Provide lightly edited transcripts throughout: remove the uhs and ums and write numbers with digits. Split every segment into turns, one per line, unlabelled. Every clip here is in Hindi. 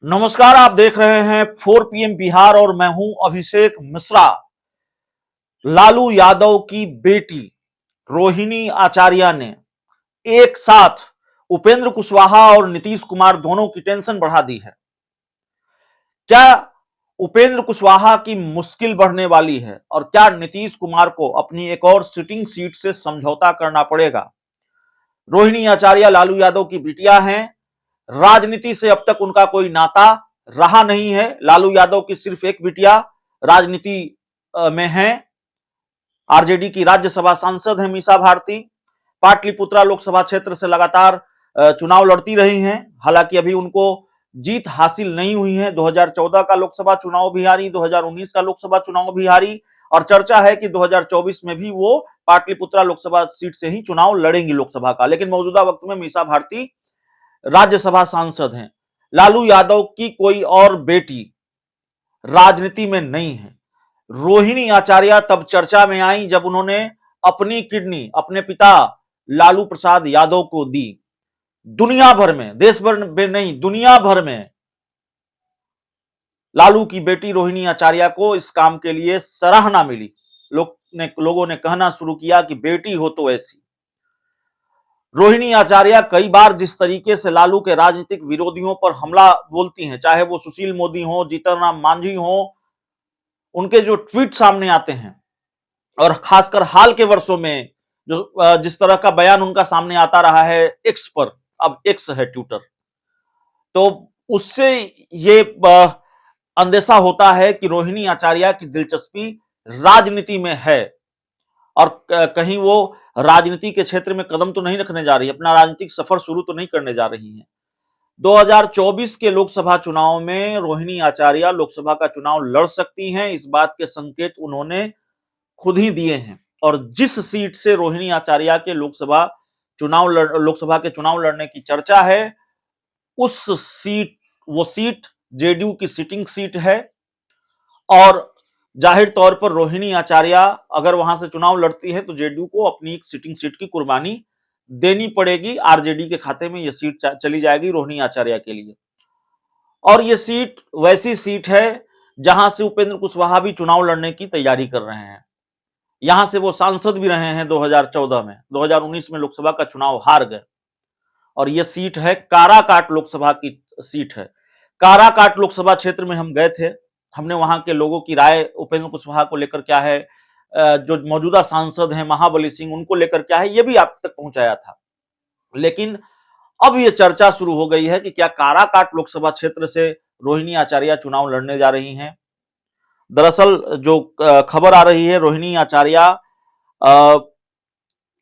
नमस्कार, आप देख रहे हैं 4 पीएम बिहार और मैं हूं अभिषेक मिश्रा। लालू यादव की बेटी रोहिणी आचार्य ने एक साथ उपेंद्र कुशवाहा और नीतीश कुमार दोनों की टेंशन बढ़ा दी है। क्या उपेंद्र कुशवाहा की मुश्किल बढ़ने वाली है और क्या नीतीश कुमार को अपनी एक और सिटिंग सीट से समझौता करना पड़ेगा? रोहिणी आचार्य लालू यादव की बिटिया हैं। राजनीति से अब तक उनका कोई नाता रहा नहीं है। लालू यादव की सिर्फ एक बिटिया राजनीति में है। आरजेडी की राज्यसभा सांसद है मीसा भारती। पाटलिपुत्रा लोकसभा क्षेत्र से लगातार चुनाव लड़ती रही हैं। हालांकि अभी उनको जीत हासिल नहीं हुई है। 2014 का लोकसभा चुनाव भी हारी, 2019 का लोकसभा चुनाव भी हारी और चर्चा है कि 2024 में भी वो पाटलिपुत्रा लोकसभा सीट से ही चुनाव लड़ेंगी लोकसभा का। लेकिन मौजूदा वक्त में मीसा भारती राज्यसभा सांसद हैं। लालू यादव की कोई और बेटी राजनीति में नहीं है। रोहिणी आचार्य तब चर्चा में आई जब उन्होंने अपनी किडनी अपने पिता लालू प्रसाद यादव को दी। दुनिया भर में, देश भर में नहीं, दुनिया भर में लालू की बेटी रोहिणी आचार्य को इस काम के लिए सराहना मिली। लोगों ने कहना शुरू किया कि बेटी हो तो ऐसी। रोहिणी आचार्य कई बार जिस तरीके से लालू के राजनीतिक विरोधियों पर हमला बोलती हैं, चाहे वो सुशील मोदी हो, जीतन राम मांझी हो, उनके जो ट्वीट सामने आते हैं और खासकर हाल के वर्षों में जो जिस तरह का बयान उनका सामने आता रहा है एक्स पर, अब एक्स है ट्विटर, तो उससे ये अंदेशा होता है कि रोहिणी आचार्य की दिलचस्पी राजनीति में है और कहीं वो राजनीति के क्षेत्र में कदम तो नहीं रखने जा रही, अपना राजनीतिक सफर शुरू तो नहीं करने जा रही है। 2024 के लोकसभा चुनाव में रोहिणी आचार्य लोकसभा का चुनाव लड़ सकती हैं, इस बात के संकेत उन्होंने खुद ही दिए हैं। और जिस सीट से रोहिणी आचार्य के लोकसभा के चुनाव लड़ने की चर्चा है, वो सीट जेडीयू की सिटिंग सीट है और जाहिर तौर पर रोहिणी आचार्य अगर वहां से चुनाव लड़ती है तो जेडीयू को अपनी एक सिटिंग सीट की कुर्बानी देनी पड़ेगी। आरजेडी के खाते में यह सीट चली जाएगी रोहिणी आचार्य के लिए। और यह सीट वैसी सीट है जहां से उपेंद्र कुशवाहा भी चुनाव लड़ने की तैयारी कर रहे हैं। यहां से वो सांसद भी रहे हैं 2014 में, 2019 में लोकसभा का चुनाव हार गए। और यह सीट है काराकाट लोकसभा की सीट है। काराकाट लोकसभा क्षेत्र में हम गए थे। हमने वहां के लोगों की राय उपेंद्र कुशवाहा को लेकर क्या है, जो मौजूदा सांसद हैं महाबली सिंह, उनको लेकर क्या है, यह भी आप तक पहुंचाया था। लेकिन अब यह चर्चा शुरू हो गई है कि क्या काराकाट लोकसभा क्षेत्र से रोहिणी आचार्य चुनाव लड़ने जा रही हैं। दरअसल जो खबर आ रही है, रोहिणी आचार्य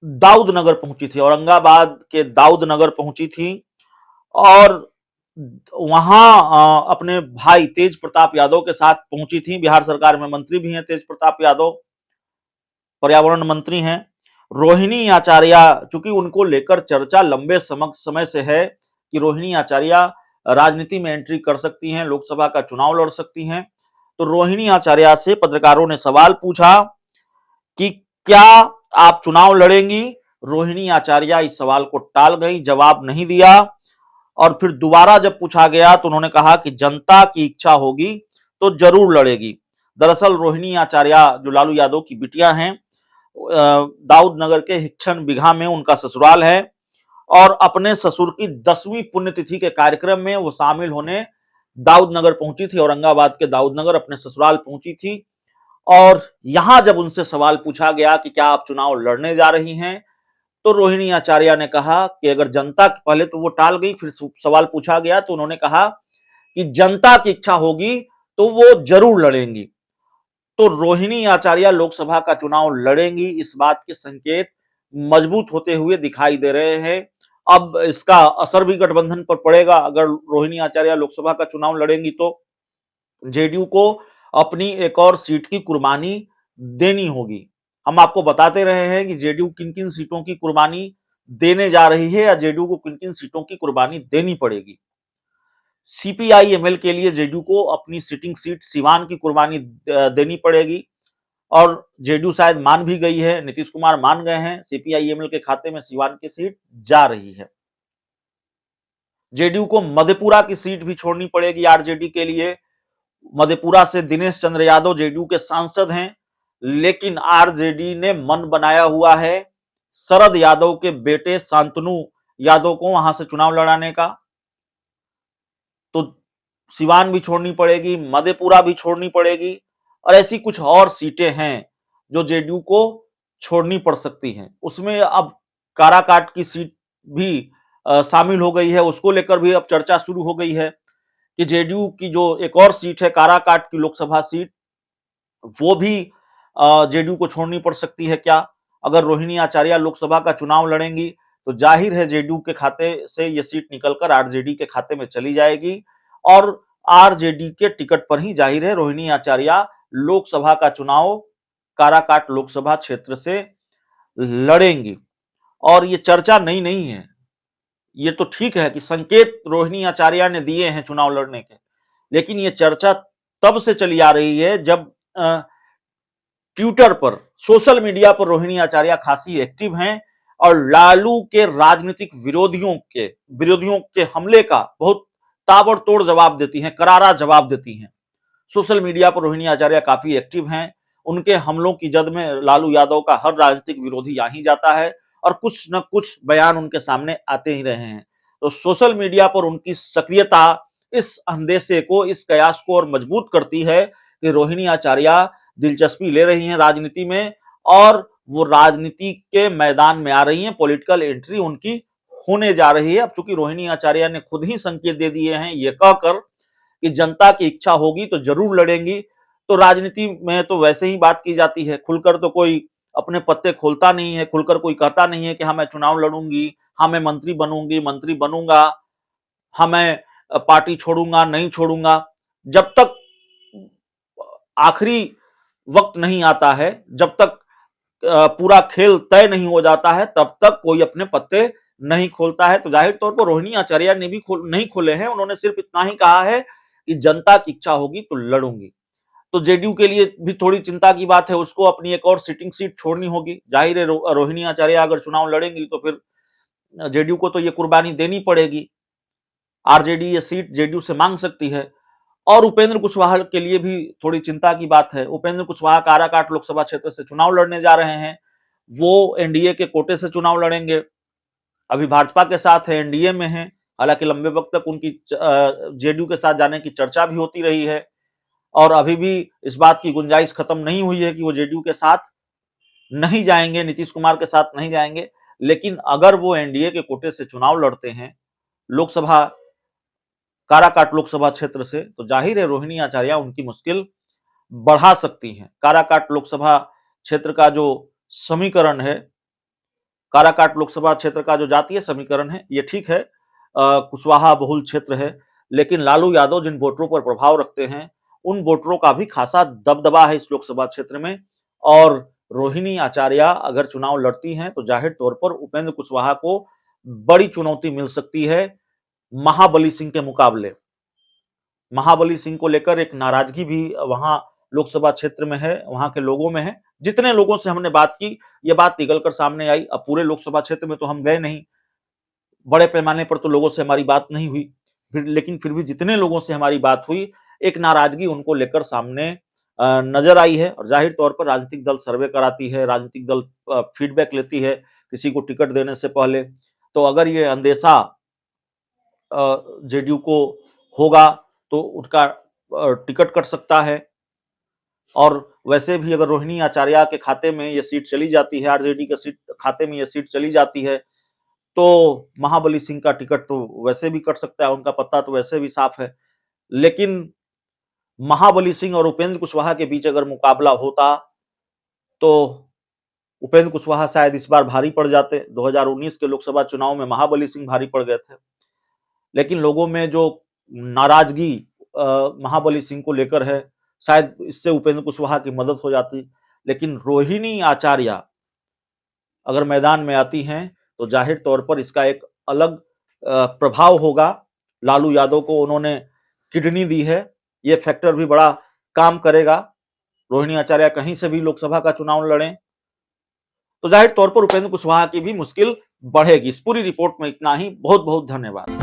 दाऊद नगर पहुंची थी, औरंगाबाद के दाऊद नगर पहुंची थी और वहां अपने भाई तेज प्रताप यादव के साथ पहुंची थी। बिहार सरकार में मंत्री भी हैं तेज प्रताप यादव, पर्यावरण मंत्री हैं। रोहिणी आचार्य, चूंकि उनको लेकर चर्चा लंबे समय से है कि रोहिणी आचार्य राजनीति में एंट्री कर सकती हैं, लोकसभा का चुनाव लड़ सकती हैं, तो रोहिणी आचार्य से पत्रकारों ने सवाल पूछा कि क्या आप चुनाव लड़ेंगी। रोहिणी आचार्य इस सवाल को टाल गई, जवाब नहीं दिया। और फिर दोबारा जब पूछा गया तो उन्होंने कहा कि जनता की इच्छा होगी तो जरूर लड़ेगी। दरअसल रोहिणी आचार्य जो लालू यादव की बिटिया हैं, दाऊद नगर के हिच्छन बिघा में उनका ससुराल है और अपने ससुर की 10वीं पुण्यतिथि के कार्यक्रम में वो शामिल होने दाऊद नगर पहुंची थी। औरंगाबाद के दाऊद नगर अपने ससुराल पहुंची थी और यहां जब उनसे सवाल पूछा गया कि क्या आप चुनाव लड़ने जा रही हैं, तो रोहिणी आचार्य ने कहा कि अगर जनता, पहले तो वो टाल गई, फिर सवाल पूछा गया तो उन्होंने कहा कि जनता की इच्छा होगी तो वो जरूर लड़ेंगी। तो रोहिणी आचार्य लोकसभा का चुनाव लड़ेंगी, इस बात के संकेत मजबूत होते हुए दिखाई दे रहे हैं। अब इसका असर भी गठबंधन पर पड़ेगा। अगर रोहिणी आचार्य लोकसभा का चुनाव लड़ेंगी तो जेडीयू को अपनी एक और सीट की कुर्बानी देनी होगी। हम आपको बताते रहे हैं कि जेडीयू किन किन सीटों की कुर्बानी देने जा रही है या जेडीयू को किन किन सीटों की कुर्बानी देनी पड़ेगी। सीपीआई एमएल के लिए जेडीयू को अपनी सिटिंग सीट सिवान की कुर्बानी देनी पड़ेगी और जेडीयू शायद मान भी गई है, नीतीश कुमार मान गए हैं, सीपीआई एमएल के खाते में सिवान की सीट जा रही है। जेडीयू को मधेपुरा की सीट भी छोड़नी पड़ेगी आरजेडी के लिए। मधेपुरा से दिनेश चंद्र यादव जेडीयू के सांसद हैं, लेकिन आरजेडी ने मन बनाया हुआ है शरद यादव के बेटे शांतनु यादव को वहां से चुनाव लड़ाने का। तो सिवान भी छोड़नी पड़ेगी, मधेपुरा भी छोड़नी पड़ेगी, और ऐसी कुछ और सीटें हैं जो जेडीयू को छोड़नी पड़ सकती हैं। उसमें अब काराकाट की सीट भी शामिल हो गई है, उसको लेकर भी अब चर्चा शुरू हो गई है कि जेडीयू की जो एक और सीट है काराकाट की लोकसभा सीट, वो भी जेडीयू को छोड़नी पड़ सकती है क्या। अगर रोहिणी आचार्य लोकसभा का चुनाव लड़ेंगी तो जाहिर है जेडीयू के खाते से ये सीट निकलकर आरजेडी के खाते में चली जाएगी, और आरजेडी के टिकट पर ही जाहिर है रोहिणी आचार्य लोकसभा का चुनाव काराकाट लोकसभा क्षेत्र से लड़ेंगी। और ये चर्चा नई नहीं है, ये तो ठीक है कि संकेत रोहिणी आचार्य ने दिए हैं चुनाव लड़ने के, लेकिन ये चर्चा तब से चली आ रही है जब ट्विटर पर, सोशल मीडिया पर रोहिणी आचार्य खासी एक्टिव हैं और लालू के राजनीतिक विरोधियों के हमले का बहुत ताबड़तोड़ जवाब देती हैं, करारा जवाब देती हैं। सोशल मीडिया पर रोहिणी आचार्य काफी एक्टिव हैं, उनके हमलों की जद में लालू यादव का हर राजनीतिक विरोधी आ ही जाता है और कुछ न कुछ बयान उनके सामने आते ही रहे हैं। तो सोशल मीडिया पर उनकी सक्रियता इस अंदेशे को, इस कयास को और मजबूत करती है कि रोहिणी आचार्य दिलचस्पी ले रही हैं राजनीति में, और वो राजनीति के मैदान में आ रही हैं, पॉलिटिकल एंट्री उनकी होने जा रही है। अब चूंकि रोहिणी आचार्य ने खुद ही संकेत दे दिए हैं ये कहकर कि जनता की इच्छा होगी तो जरूर लड़ेंगी, तो राजनीति में तो वैसे ही बात की जाती है, खुलकर तो कोई अपने पत्ते खोलता नहीं है, खुलकर कोई कहता नहीं है कि हाँ मैं चुनाव लड़ूंगी, हाँ मैं मंत्री बनूंगी, मंत्री बनूंगा, हाँ मैं पार्टी छोड़ूंगा, नहीं छोड़ूंगा। जब तक आखिरी वक्त नहीं आता है, जब तक पूरा खेल तय नहीं हो जाता है, तब तक कोई अपने पत्ते नहीं खोलता है। तो जाहिर तौर पर रोहिणी आचार्य ने भी नहीं खोले हैं, उन्होंने सिर्फ इतना ही कहा है कि जनता की इच्छा होगी तो लड़ूंगी। तो जेडीयू के लिए भी थोड़ी चिंता की बात है, उसको अपनी एक और सिटिंग सीट छोड़नी होगी। जाहिर है रोहिणी आचार्य अगर चुनाव लड़ेंगी तो फिर जेडीयू को तो ये कुर्बानी देनी पड़ेगी, आरजेडी ये सीट जेडीयू से मांग सकती है। और उपेंद्र कुशवाहा के लिए भी थोड़ी चिंता की बात है। उपेंद्र कुशवाहा काराकाट लोकसभा क्षेत्र से चुनाव लड़ने जा रहे हैं, वो एनडीए के कोटे से चुनाव लड़ेंगे। अभी भाजपा के साथ है, एनडीए में है, हालांकि लंबे वक्त तक उनकी जेडीयू के साथ जाने की चर्चा भी होती रही है, और अभी भी इस बात की गुंजाइश खत्म नहीं हुई है कि वो जेडीयू के साथ नहीं जाएंगे, नीतीश कुमार के साथ नहीं जाएंगे। लेकिन अगर वो एनडीए के कोटे से चुनाव लड़ते हैं लोकसभा, काराकाट लोकसभा क्षेत्र से, तो जाहिर है रोहिणी आचार्य उनकी मुश्किल बढ़ा सकती हैं। काराकाट लोकसभा क्षेत्र का जो समीकरण है, काराकाट लोकसभा क्षेत्र का जो जातीय समीकरण है, ये ठीक है, कुशवाहा बहुल क्षेत्र है, लेकिन लालू यादव जिन वोटरों पर प्रभाव रखते हैं उन वोटरों का भी खासा दबदबा है इस लोकसभा क्षेत्र में। और रोहिणी आचार्य अगर चुनाव लड़ती हैं तो जाहिर तौर पर उपेंद्र कुशवाहा को बड़ी चुनौती मिल सकती है महाबली सिंह के मुकाबले। महाबली सिंह को लेकर एक नाराजगी भी वहां लोकसभा क्षेत्र में है, वहां के लोगों में है। जितने लोगों से हमने बात की, ये बात निकलकर सामने आई। अब पूरे लोकसभा क्षेत्र में तो हम गए नहीं, बड़े पैमाने पर तो लोगों से हमारी बात नहीं हुई, लेकिन फिर भी जितने लोगों से हमारी बात हुई, एक नाराजगी उनको लेकर सामने नजर आई है। और जाहिर तौर पर राजनीतिक दल सर्वे कराती है, राजनीतिक दल फीडबैक लेती है किसी को टिकट देने से पहले। तो अगर ये अंदेशा जेडीयू को होगा तो उनका टिकट कट सकता है। और वैसे भी अगर रोहिणी आचार्य के खाते में ये सीट चली जाती है, आरजेडी के सीट खाते में ये सीट चली जाती है, तो महाबली सिंह का टिकट तो वैसे भी कट सकता है, उनका पत्ता तो वैसे भी साफ है। लेकिन महाबली सिंह और उपेंद्र कुशवाहा के बीच अगर मुकाबला होता तो उपेंद्र कुशवाहा शायद इस बार भारी पड़ जाते। 2019 के लोकसभा चुनाव में महाबली सिंह भारी पड़ गए थे, लेकिन लोगों में जो नाराजगी महाबली सिंह को लेकर है, शायद इससे उपेंद्र कुशवाहा की मदद हो जाती। लेकिन रोहिणी आचार्य अगर मैदान में आती हैं तो जाहिर तौर पर इसका एक अलग प्रभाव होगा। लालू यादव को उन्होंने किडनी दी है, ये फैक्टर भी बड़ा काम करेगा। रोहिणी आचार्य कहीं से भी लोकसभा का चुनाव लड़ें तो जाहिर तौर पर उपेंद्र कुशवाहा की भी मुश्किल बढ़ेगी। इस पूरी रिपोर्ट में इतना ही। बहुत बहुत धन्यवाद।